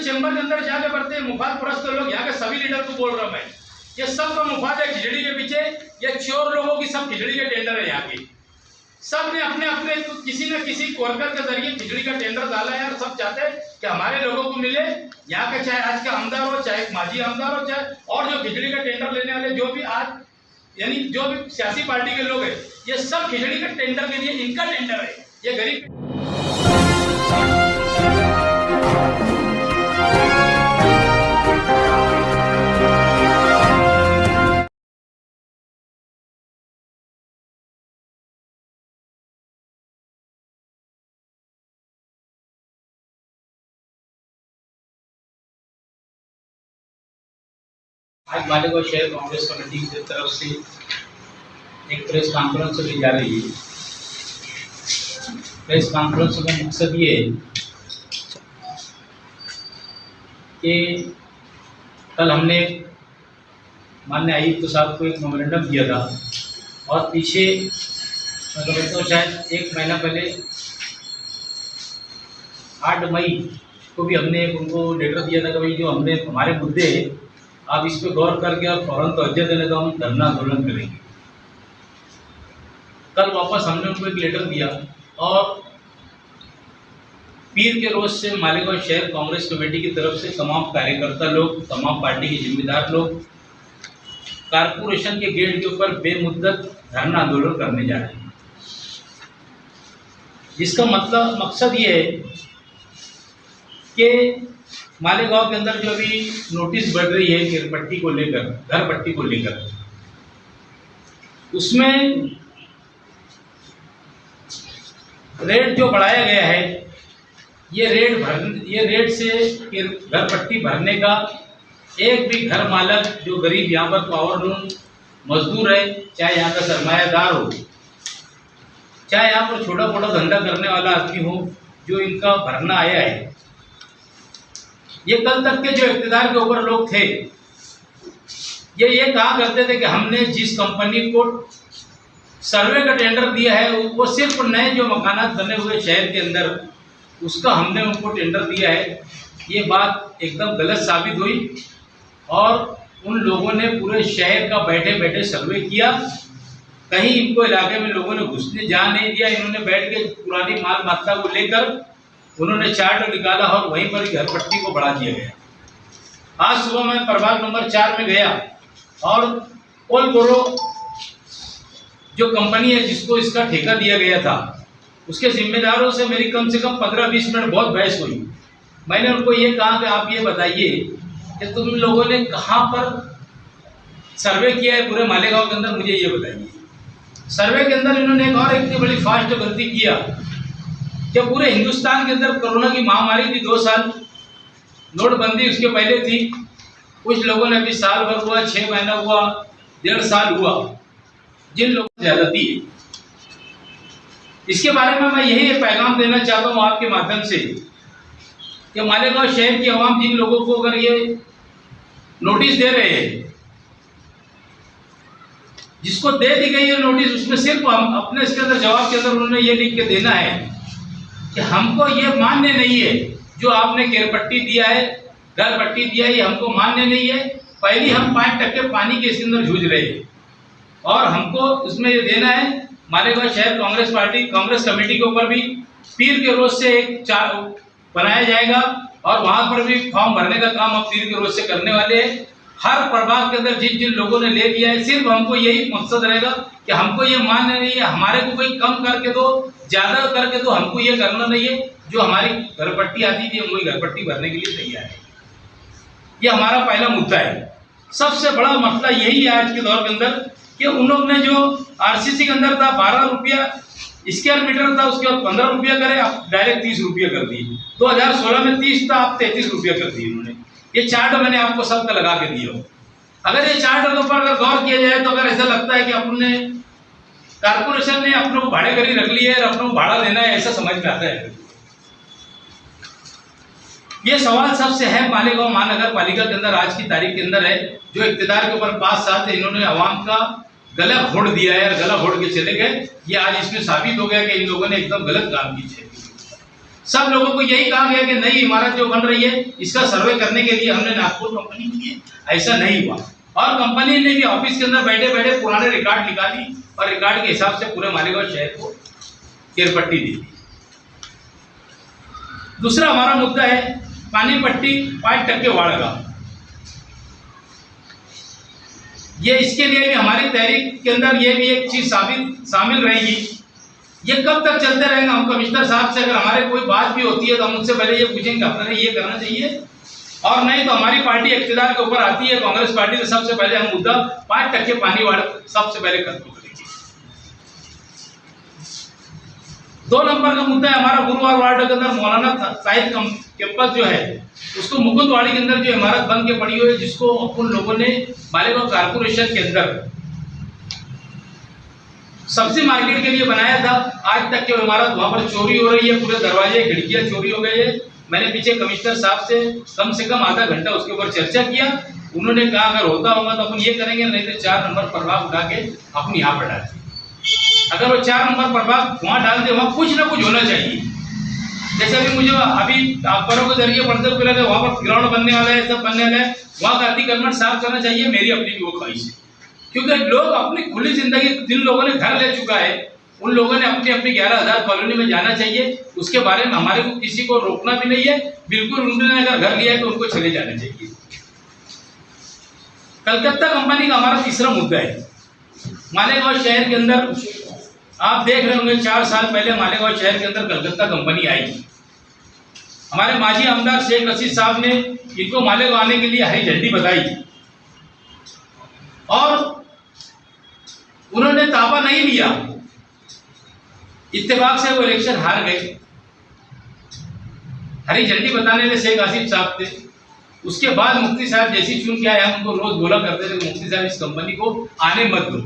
Chamber के अंदर जाके बढ़ते हैं मुफाद परस्त लोग, यहाँ के सभी लीडर को बोल रहा हूं मैं, ये सबका मुफाद है खिचड़ी के पीछे। ये चोर लोगों की सब खिचड़ी के टेंडर है यहाँ के, सब ने अपने अपने किसी न किसी वर्कर के जरिए खिचड़ी का टेंडर डाला है और सब चाहते हैं कि हमारे लोगों को मिले। यहाँ के चाहे आज के आमदार हो, चाहे माजी आमदार हो, चाहे और जो खिचड़ी का टेंडर लेने वाले जो भी आज यानी जो भी सियासी पार्टी के लोग हैं, ये सब खिचड़ी के टेंडर के लिए इनका टेंडर है। ये गरीब आज मालेगांव शहर कांग्रेस कमेटी की तरफ से एक प्रेस कॉन्फ्रेंस ली जा रही है। प्रेस कॉन्फ्रेंस का मकसद ये है कि कल हमने माननीय आयुक्त साहब को एक मेमोरेंडम दिया था और पीछे मतलब तो शायद एक महीना पहले 8 मई को भी हमने उनको लेटर दिया था कि भाई जो हमने हमारे मुद्दे आप इस पर गौर करके और फौरन तवज्जो देने का हम धरना आंदोलन करेंगे। कल वापस हमने उनको एक लेटर दिया और पीर के रोज से मालेगांव शहर कांग्रेस कमेटी की तरफ से तमाम कार्यकर्ता लोग, तमाम पार्टी के जिम्मेदार लोग कारपोरेशन के गेट के ऊपर बेमुद्दत धरना आंदोलन करने जा रहे हैं। जिसका मकसद ये है कि मालेगांव के अंदर जो अभी नोटिस बढ़ रही है किरपट्टी को लेकर, घर पट्टी को लेकर, उसमें रेट जो बढ़ाया गया है, ये रेट से घर पट्टी भरने का एक भी घर मालक जो गरीब यहाँ पर पावरलूम मजदूर है, चाहे यहाँ का सरमायादार हो, चाहे यहाँ पर छोटा मोटा धंधा करने वाला आदमी हो, जो इनका भरना आया है, ये कल तक के जो इक़्तिदार के ऊपर लोग थे, ये कहा करते थे कि हमने जिस कंपनी को सर्वे का टेंडर दिया है वो सिर्फ नए जो मकानात बने हुए शहर के अंदर, उसका हमने उनको टेंडर दिया है। ये बात एकदम गलत साबित हुई और उन लोगों ने पूरे शहर का बैठे बैठे सर्वे किया। कहीं इनको इलाके में लोगों ने घुसने जा नहीं दिया। इन्होंने बैठ के पुरानी माल मात्रा को लेकर उन्होंने चार्ट निकाला और वहीं पर घर पट्टी को बढ़ा दिया गया। आज सुबह मैं प्रभाग नंबर 4 में गया और ओलबोरो जो कंपनी है जिसको इसका ठेका दिया गया था, उसके जिम्मेदारों से मेरी कम से कम 15-20 मिनट बहुत बहस हुई। मैंने उनको ये कहा कि आप ये बताइए कि तुम लोगों ने कहाँ पर सर्वे किया है पूरे मालेगांव के अंदर, मुझे ये बताइए। सर्वे के अंदर इन्होंने एक और इतनी बड़ी फास्ट गलती किया कि पूरे हिंदुस्तान के अंदर कोरोना की महामारी थी, 2 साल, नोटबंदी उसके पहले थी, कुछ लोगों ने अभी साल भर हुआ, 6 महीना हुआ, 1.5 साल हुआ, जिन लोगों को ज्यादती है। इसके बारे में मैं यही पैगाम देना चाहता हूँ आपके माध्यम से कि मालेगांव शहर की आवाम जिन लोगों को अगर ये नोटिस दे रहे हैं, जिसको दे दी गई है नोटिस, उसमें सिर्फ हम अपने इसके अंदर जवाब के अंदर उन्होंने ये लिख के देना है कि हमको ये मान्य नहीं है जो आपने केरपट्टी दिया है, घर पट्टी दिया है, ये हमको मान्य नहीं है। पहली हम 5% पानी के इसके अंदर जूझ रहे हैं और हमको इसमें ये देना है। मालेगांव शहर कांग्रेस पार्टी कांग्रेस कमेटी के ऊपर भी पीर के रोज से एक चार्ट बनाया जाएगा और वहां पर भी फॉर्म भरने का काम हम पीर के रोज से करने वाले हैं। हर प्रभाग के अंदर जिन जिन लोगों ने ले लिया है, सिर्फ हमको यही मकसद रहेगा कि हमको ये मान्य नहीं है, हमारे को कोई कम करके दो, ज्यादा करके दो, हमको ये करना नहीं है। जो हमारी घर पट्टी आती थी हम वही घर पट्टी भरने के लिए तैयार है। ये हमारा पहला मुद्दा है। सबसे बड़ा मसला यही है आज के दौर के अंदर कि उन लोग ने जो आरसीसी के अंदर था 12 रुपया स्क्वायर मीटर था, उसके बाद 15 रुपया करे, आप डायरेक्ट 30 रुपया कर दिए। 2016 में 30 था, आप 33 रुपया कर दिए उन्होंने। ये चार्ट मैंने आपको सबका लगा के दिया। अगर ये चार्ट के ऊपर अगर गौर किया जाए तो अगर ऐसा लगता है कि अपने कारपोरेशन ने अपने को भाड़े करी रख लिया है और अपने को भाड़ा देना है, ऐसा समझ में आता है। ये सवाल सबसे है मालेगांव महानगर पालिका के अंदर आज की तारीख के अंदर है, जो इक़्तिदार के ऊपर 5 साल थे, इन्होंने आवाम का गला घोट दिया है और गला घोट के चले गए। ये आज इसमें साबित हो गया कि इन लोगों ने एकदम गलत काम की है। सब लोगों को यही कहा गया कि नई इमारत जो बन रही है इसका सर्वे करने के लिए हमने नागपुर कंपनी को दिया। ऐसा नहीं हुआ और कंपनी ने भी ऑफिस के अंदर बैठे बैठे पुराने रिकॉर्ड निकाली और रिकॉर्ड के हिसाब से पूरे मालेगांव शहर को केरपट्टी दी। दूसरा हमारा मुद्दा है पानी पट्टी 5% वाड़गा। ये इसके लिए भी हमारी तहरीक के अंदर ये भी एक चीज शामिल रहेगी। ये कब तक चलते रहेंगे? हम कमिश्नर साहब से अगर हमारे कोई बात भी होती है तो हम उनसे पहले ये पूछेंगे आपने ये करना चाहिए, और नहीं तो हमारी पार्टी इख्तियार के ऊपर आती है कांग्रेस पार्टी, तो सबसे पहले हम मुद्दा 5% पानी वाड़ सबसे पहले खत्म करेंगे। 2 नंबर का मुद्दा है हमारा गुरुवार वार्ड के अंदर मौलाना साहिद कैंपस जो है उसको मुकुंदवाड़ी के अंदर जो इमारत बन के पड़ी हुई है, जिसको अपन लोगों ने मालेगांव कारपोरेशन के अंदर सब्जी मार्केट के लिए बनाया था। आज तक की इमारत वहां पर चोरी हो रही है, पूरे दरवाजे खिड़कियां चोरी हो गए हैं। मैंने पीछे कमिश्नर साहब से कम आधा घंटा उसके ऊपर चर्चा किया। उन्होंने कहा अगर होता होगा तो अपन ये करेंगे, नहीं तो 4 नंबर प्रभाव उठा के अपन यहाँ पर डाल। अगर वो 4 नंबर प्रभाव वहां डाल दे, वहां कुछ ना कुछ होना चाहिए। जैसे अभी मुझे अभी अखबारों के जरिए पढ़ते हुए लगे वहां पर ग्राउंड बनने वाला है, सब बनने वाला है, वहां का अतिक्रमण साफ करना चाहिए। मेरी अपनी भी वो ख्वाहिश है, क्योंकि लोग अपनी खुली जिंदगी, जिन लोगों ने घर ले चुका है उन लोगों ने अपनी अपनी 11,000 कॉलोनी में जाना चाहिए। उसके बारे में हमारे को किसी को रोकना भी नहीं है, बिल्कुल उन्होंने अगर घर लिया है तो उनको चले जाना चाहिए। कलकत्ता कंपनी का हमारा तीसरा मुद्दा है मालेगांव शहर के अंदर। आप देख रहे होंगे 4 साल पहले मालेगांव शहर के अंदर कलकत्ता कंपनी आई। हमारे माजी आमदार शेख रशीद साहब ने इनको मालेगांव आने के लिए हरी झंडी बताई और उन्होंने ताबा नहीं लिया। इत्तेफाक से वो इलेक्शन हार गए। हरी झंडी बताने में शेख आसिफ साहब थे। उसके बाद मुफ्ती साहब जैसी चुन के आए, हम उनको रोज बोला करते थे मुफ्ती साहब इस कंपनी को आने मत दो।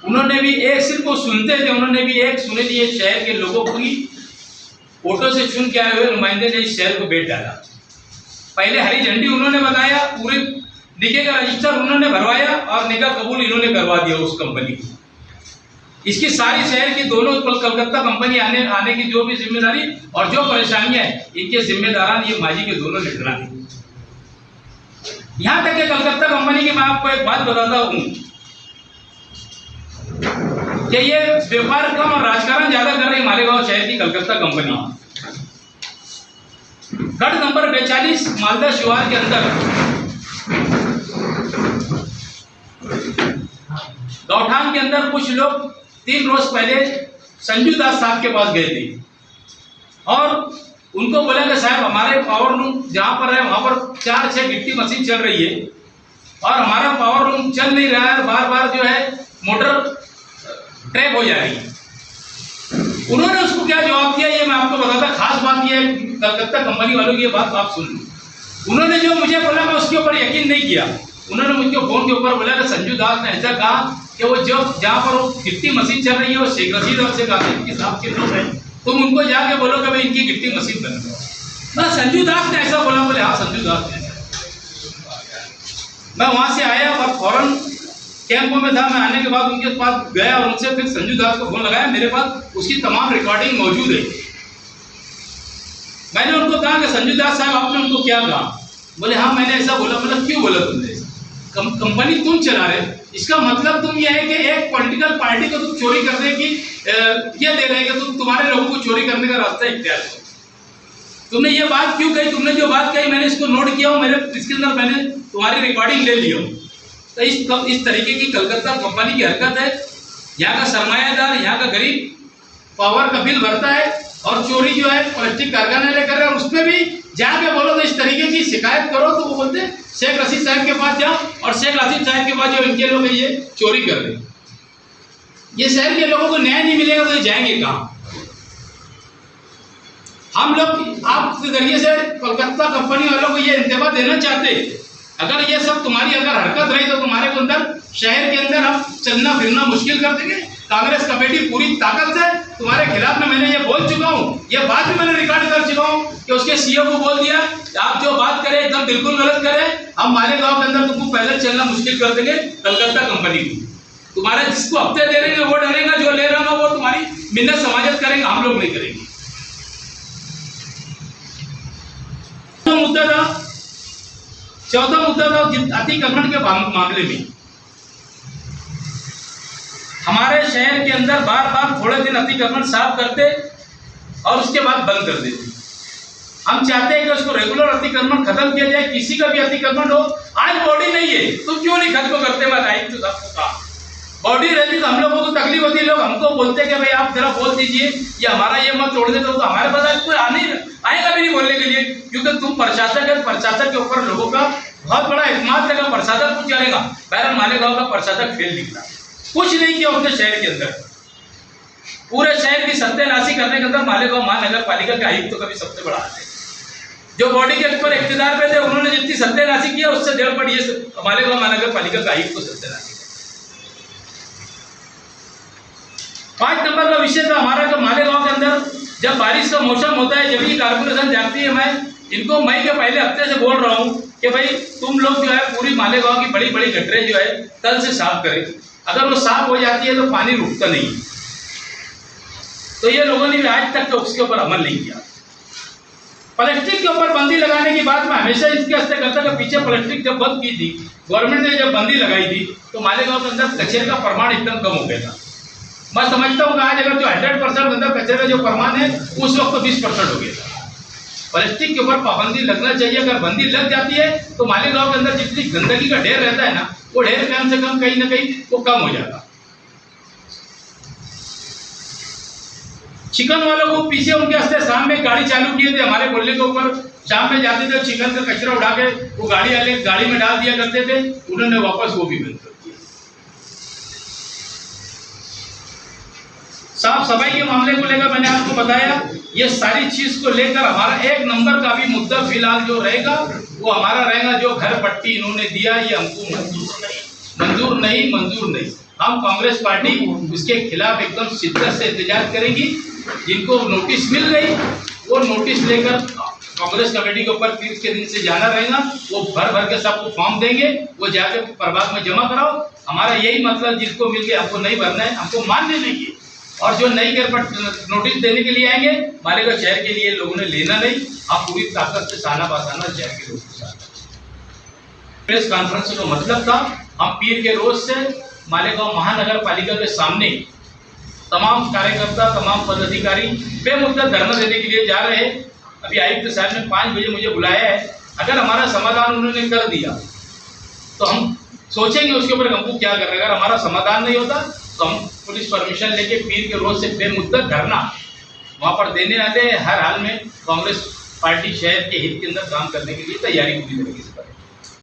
उन्होंने भी एक सिर्फ वो सुनते थे, उन्होंने भी एक सुने लिए शहर के लोगों की वोटों से चुन के आए हुए नुमाइंदे ने इस शहर को बेच डाला। पहले हरी झंडी उन्होंने बताया, पूरे निके का रजिस्टर उन्होंने भरवाया और निकाह कबूल इन्होंने करवा दिया उस कंपनी को। इसकी सारी शहर की दोनों कलकत्ता कंपनी आने की जो भी जिम्मेदारी और जो परेशानियां है, इनके जिम्मेदारान ये माजी के दोनों निगरानी। यहां तक कि कलकत्ता कंपनी की मैं आपको एक बात बताता हूं कि ये व्यापार कम और राजकारण ज्यादा कर रही मालेगांव शहर की कलकत्ता कंपनी। गढ़ नंबर 42 मालदा शिवार के अंदर गौठान के अंदर कुछ लोग 3 रोज पहले संजू दास साहब के पास गए थे और उनको बोला कि साहब हमारे पावर रूम जहां पर है वहां पर 4-6 गिट्टी मशीन चल रही है और हमारा पावर रूम चल नहीं रहा है, बार बार जो है मोटर ट्रैप हो जा रही है। उन्होंने उसको क्या जवाब दिया ये मैं आपको बताता। खास बात ये है कलकत्ता कंपनी वालों की, ये बात आप सुन लो। उन्होंने जो मुझे बोला मैं उसके ऊपर यकीन नहीं किया। उन्होंने मुझे फोन के ऊपर बोला कि संजू दास ने ऐसा कहा कि वो जहाँ पर वो गिट्टी मशीन चल रही है वो शेख रशीद और शेख आसिफ के साहब के लोग हैं, तुम उनको जाके बोलो कि भाई इनकी गिट्टी मशीन बन गई। मैं संजू दास ने ऐसा बोला, बोले हाँ संजू दास ने। मैं वहां से आया और फौरन कैंप में था। मैं आने के बाद उनके पास गया और उनसे फिर संजू दास को फोन लगाया। मेरे पास उसकी तमाम रिकॉर्डिंग मौजूद है। मैंने उनको कहा कि संजू दास साहब आपने उनको क्या कहा? बोले हाँ मैंने ऐसा बोला। मतलब क्यों बोला तुमने? कंपनी तुम चला रहे, इसका मतलब तुम ये है कि एक पॉलिटिकल पार्टी को तुम चोरी करने की ये दे रहे कि तुम तुम्हारे लोगों को चोरी करने का रास्ता इख्तियार करो। तुमने ये बात क्यों कही? तुमने जो बात कही मैंने इसको नोट किया हूँ, मेरे इसके अंदर मैंने तुम्हारी रिकॉर्डिंग ले ली हो। तो इस तरीके की कलकत्ता कंपनी की हरकत है। यहाँ का सरमायादार, यहाँ का गरीब पावर का बिल भरता है और चोरी जो है प्लास्टिक कारखाने लेकर रहे, और उसमें भी जाके बोलो तो इस तरीके की शिकायत करो तो वो बोलते शेख रशीद साहब के पास जाओ और शेख रशीद साहब के पास जो इनके लोग ये चोरी कर रहे। ये शहर के लोगों को न्याय नहीं मिलेगा तो ये जाएंगे कहाँ? हम लोग आपके जरिए से कलकत्ता कंपनी वालों को ये इंतबा देना चाहते, अगर ये सब तुम्हारी अगर हरकत रही तो तुम्हारे को अंदर शहर के अंदर हम चलना फिरना मुश्किल कर देंगे। कांग्रेस कमेटी पूरी ताकत से तुम्हारे खिलाफ में मैंने ये बोल चुका हूँ, ये बात भी मैंने रिकॉर्ड कर चुका हूँ कि उसके सीईओ को बोल दिया आप जो बात करें एकदम बिल्कुल गलत करें, हम मालेगांव के अंदर तुमको पैदल चलना मुश्किल कर देंगे कलकत्ता कंपनी को। तुम्हारे जिसको हफ्ते दे रहे वो डरेगा, जो ले रहा वो तुम्हारी मिन्नत समाजत करेंगे, हम लोग नहीं करेंगे। चौथा मुद्दा था अतिक्रमण के मामले में। हमारे शहर के अंदर बार बार थोड़े दिन अतिक्रमण साफ करते और उसके बाद बंद कर देते। हम चाहते हैं कि उसको रेगुलर अतिक्रमण खत्म किया जाए। किसी का भी अतिक्रमण हो, आज बॉडी नहीं है तो क्यों नहीं खत्म करते? मैं आयुक्त तो सबको कहा, बॉडी रहती तो हम लोगों को तकलीफ होती। लोग हमको बोलते कि भाई आप जरा बोल दीजिए या हमारा ये मत तोड़ देते, तो हमारे पास आज कोई आएगा भी नहीं बोलने के लिए, क्योंकि तुम प्रशासक है। प्रशासक के ऊपर लोगों का बहुत बड़ा एतमाद लगा। प्रशासक कुछ करेगा, बहरहाल मालेगांव का प्रशासक फेल निकला, कुछ नहीं किया उसने शहर के अंदर। पूरे शहर की सत्यानाशी करने के अंदर मालेगांव महानगर पालिका के आयुक्त तो कभी सबसे बड़ा हाथ है। जो बॉडी के ऊपर इख्तियार पे थे, उन्होंने जितनी सत्यानाशी किया उससे 1.5 पड़ ये मालेगांव महानगर पालिका का आयुक्त को सत्यानाशी। 5 नंबर का विषय था हमारा कि मालेगांव के अंदर जब बारिश का मौसम होता है, जब ये कारपोरेशन जाती है, मैं इनको मई के पहले हफ्ते से बोल रहा हूँ कि भाई तुम लोग जो है पूरी मालेगांव की बड़ी बड़ी गटरें जो है कल से साफ करें। अगर वो साफ हो जाती है तो पानी रुकता नहीं। तो ये लोगों ने भी आज तक तो उसके ऊपर अमल नहीं किया। प्लास्टिक के ऊपर बंदी लगाने की बात मैं हमेशा इसके हस्ते करता कि पीछे प्लास्टिक जब बंद की थी, गवर्नमेंट ने जब बंदी लगाई थी, तो मालेगांव के अंदर कचरे का प्रमाण एकदम कम हो गया था। मैं समझता हूँ कि आज अगर जो 100% अंदर कचरे का जो प्रमाण है उस वक्त तो 20% हो गया था। प्लास्टिक के ऊपर पाबंदी लगना चाहिए। अगर बंदी लग जाती है तो मालेगांव के अंदर जितनी गंदगी का ढेर रहता है ना, वो ढेर कम से कम कहीं ना कहीं वो कम हो जाता। चिकन वालों को पीछे उनके हस्ते शाम में गाड़ी चालू किए थे, हमारे मोहल्ले के ऊपर शाम में जाते थे, चिकन का कचरा उठा के वो गाड़ी वाले गाड़ी में डाल दिया करते थे, उन्होंने वापस वो भी बंद कर दिया। साफ सफाई के मामले को लेकर मैंने आपको बताया, ये सारी चीज को लेकर हमारा 1 नंबर का भी मुद्दा फिलहाल जो रहेगा वो हमारा रहेगा, जो घर पट्टी इन्होंने दिया ये हमको मंजूर नहीं। हम कांग्रेस पार्टी उसके खिलाफ एकदम शिद्दत से एहतजाज करेगी। जिनको नोटिस मिल गई वो नोटिस लेकर कांग्रेस कमेटी के ऊपर 30 के दिन से जाना रहेगा। वो भर के सबको फॉर्म देंगे, वो जाके प्रभाग में जमा कराओ। हमारा यही मतलब, जिसको मिल गया हमको नहीं भरना है, हमको मानने नहीं है। और जो नई घर पर नोटिस देने के लिए आएंगे, मालेगांव शहर के लिए लोगों ने लेना नहीं। आप पूरी ताकत से साना बासाना शहर के लोगों के साथ। प्रेस कॉन्फ्रेंस का मतलब था, हम पीर के रोज से मालेगांव महानगर पालिका के सामने तमाम कार्यकर्ता, तमाम पदाधिकारी बेमुद्दा धरना देने के लिए जा रहे हैं। अभी आयुक्त साहब ने 5 बजे मुझे बुलाया है। अगर हमारा समाधान उन्होंने कर दिया तो हम सोचेंगे उसके ऊपर हमको क्या करना है। अगर हमारा समाधान नहीं होता तो हम पुलिस परमिशन लेके पीर के रोज से बेमुद्दा धरना वहाँ पर देने वाले। हर हाल में कांग्रेस पार्टी शहर के हित के अंदर काम करने के लिए तैयारी पूरी तरीके से करें।